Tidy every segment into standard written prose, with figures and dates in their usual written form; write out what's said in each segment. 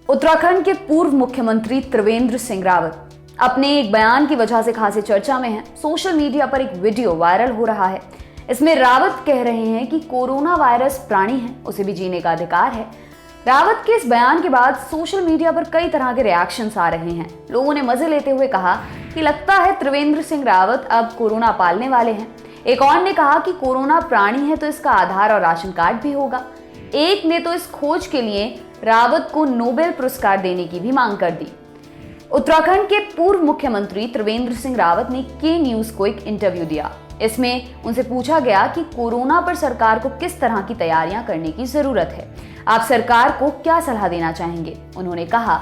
उत्तराखंड के पूर्व मुख्यमंत्री त्रिवेंद्र सिंह रावत अपने एक बयान की वजह से खासी चर्चा में हैं। सोशल मीडिया पर एक वीडियो वायरल हो रहा है। इसमें रावत कह रहे हैं कि कोरोना वायरस प्राणी है, उसे भी जीने का अधिकार है। रावत के इस बयान के बाद सोशल मीडिया पर कई तरह के रिएक्शंस आ रहे हैं। लोगों ने मजे लेते हुए कहा कि लगता है त्रिवेंद्र सिंह रावत अब कोरोना पालने वाले हैं। एक और ने कहा कि कोरोना प्राणी है तो इसका आधार और राशन कार्ड भी होगा। एक ने तो इस खोज के लिए रावत को नोबेल पुरस्कार देने की भी मांग कर दी। उत्तराखंड के पूर्व मुख्यमंत्री त्रिवेंद्र सिंह रावत ने के न्यूज को एक इंटरव्यू दिया। इसमें उनसे पूछा गया कि कोरोना पर सरकार को किस तरह की तैयारियां करने की जरूरत है। आप सरकार को क्या सलाह देना चाहेंगे? उन्होंने कहा,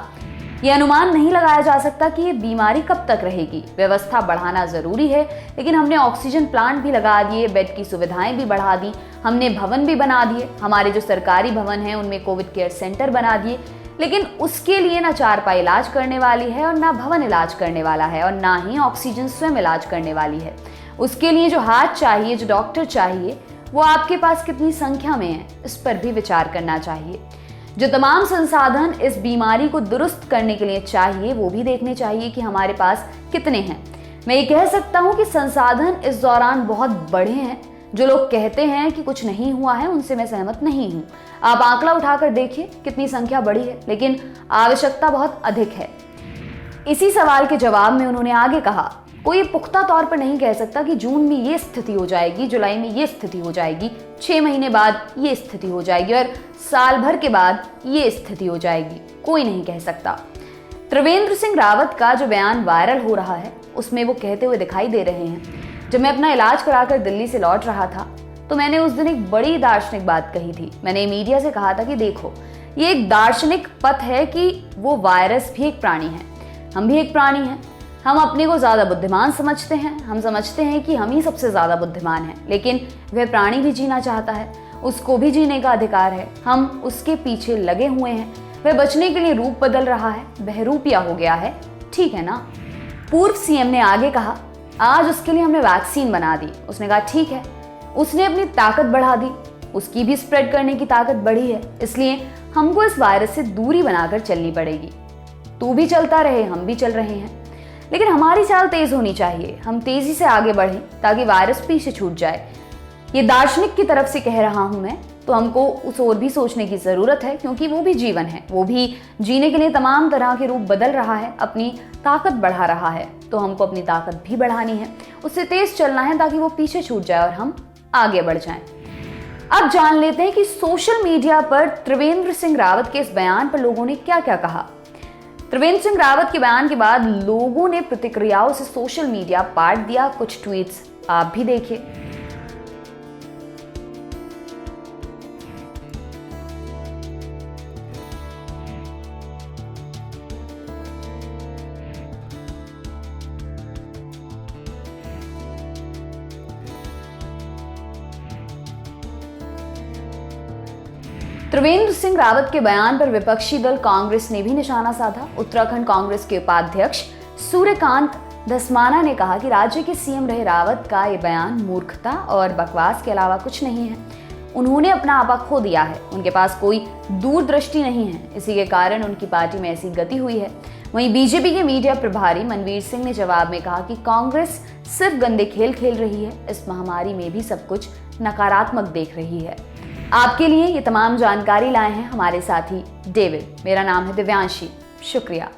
यह अनुमान नहीं लगाया जा सकता कि ये बीमारी कब तक रहेगी। व्यवस्था बढ़ाना जरूरी है, लेकिन हमने ऑक्सीजन प्लांट भी लगा दिए, बेड की सुविधाएं भी बढ़ा दी, हमने भवन भी बना दिए। हमारे जो सरकारी भवन हैं उनमें कोविड केयर सेंटर बना दिए, लेकिन उसके लिए ना चारपाई इलाज करने वाली है और ना भवन इलाज करने वाला है और ना ही ऑक्सीजन स्वयं इलाज करने वाली है। उसके लिए जो हाथ चाहिए, जो डॉक्टर चाहिए, वो आपके पास कितनी संख्या में है, इस पर भी विचार करना चाहिए। जो तमाम संसाधन इस बीमारी को दुरुस्त करने के लिए चाहिए, वो भी देखने चाहिए कि हमारे पास कितने हैं। मैं ये कह सकता हूँ कि संसाधन इस दौरान बहुत बढ़े हैं। जो लोग कहते हैं कि कुछ नहीं हुआ है, उनसे मैं सहमत नहीं हूँ। आप आंकड़ा उठाकर देखिए कितनी संख्या बढ़ी है, लेकिन आवश्यकता बहुत अधिक है। इसी सवाल के जवाब में उन्होंने आगे कहा, कोई पुख्ता तौर पर नहीं कह सकता कि जून में ये स्थिति हो जाएगी, जुलाई में ये स्थिति हो जाएगी, 6 महीने बाद ये स्थिति हो जाएगी और साल भर के बाद ये स्थिति हो जाएगी। कोई नहीं कह सकता। त्रिवेंद्र सिंह रावत का जो बयान वायरल हो रहा है, उसमें वो कहते हुए दिखाई दे रहे हैं, जब मैं अपना इलाज कराकर दिल्ली से लौट रहा था तो मैंने उस दिन एक बड़ी दार्शनिक बात कही थी। मैंने मीडिया से कहा था कि देखो, ये एक दार्शनिक पथ है कि वो वायरस भी एक प्राणी है, हम भी एक प्राणी हैं। हम अपने को ज्यादा बुद्धिमान समझते हैं, हम समझते हैं कि हम ही सबसे ज्यादा बुद्धिमान हैं, लेकिन वह प्राणी भी जीना चाहता है, उसको भी जीने का अधिकार है। हम उसके पीछे लगे हुए हैं, वह बचने के लिए रूप बदल रहा है, बहरूपिया हो गया है, ठीक है ना। पूर्व सीएम ने आगे कहा, आज उसके लिए हमने वैक्सीन बना दी। उसने कहा ठीक है, उसने अपनी ताकत बढ़ा दी, उसकी भी स्प्रेड करने की ताकत बढ़ी है, इसलिए हमको इस वायरस से दूरी बनाकर चलनी पड़ेगी। तू भी चलता रहे, हम भी चल रहे हैं, लेकिन हमारी चाल तेज होनी चाहिए। हम तेजी से आगे बढ़ें ताकि वायरस पीछे छूट जाए। ये दार्शनिक की तरफ से कह रहा हूं मैं, तो हमको उस ओर भी सोचने की जरूरत है, क्योंकि वो भी जीवन है, वो भी जीने के लिए तमाम तरह के रूप बदल रहा है, अपनी ताकत बढ़ा रहा है। तो हमको अपनी ताकत भी बढ़ानी है, उससे तेज चलना है ताकि वो पीछे छूट जाए और हम आगे बढ़ जाएं। अब जान लेते हैं कि सोशल मीडिया पर त्रिवेंद्र सिंह रावत के इस बयान पर लोगों ने क्या क्या कहा। त्रिवेंद्र सिंह रावत के बयान के बाद लोगों ने प्रतिक्रियाओं से सोशल मीडिया पाट दिया। कुछ ट्वीट्स आप भी देखिए। त्रिवेंद्र सिंह रावत के बयान पर विपक्षी दल कांग्रेस ने भी निशाना साधा। उत्तराखंड कांग्रेस के उपाध्यक्ष सूर्यकांत धस्माना ने कहा कि राज्य के सीएम रहे रावत का ये बयान मूर्खता और बकवास के अलावा कुछ नहीं है। उन्होंने अपना आपा खो दिया है, उनके पास कोई दूरदृष्टि नहीं है, इसी के कारण उनकी पार्टी में ऐसी गति हुई है। वहीं बीजेपी के मीडिया प्रभारी मनवीर सिंह ने जवाब में कहा कि कांग्रेस सिर्फ गंदे खेल खेल रही है, इस महामारी में भी सब कुछ नकारात्मक देख रही है। आपके लिए ये तमाम जानकारी लाए हैं हमारे साथी डेविड। मेरा नाम है दिव्यांशी। शुक्रिया।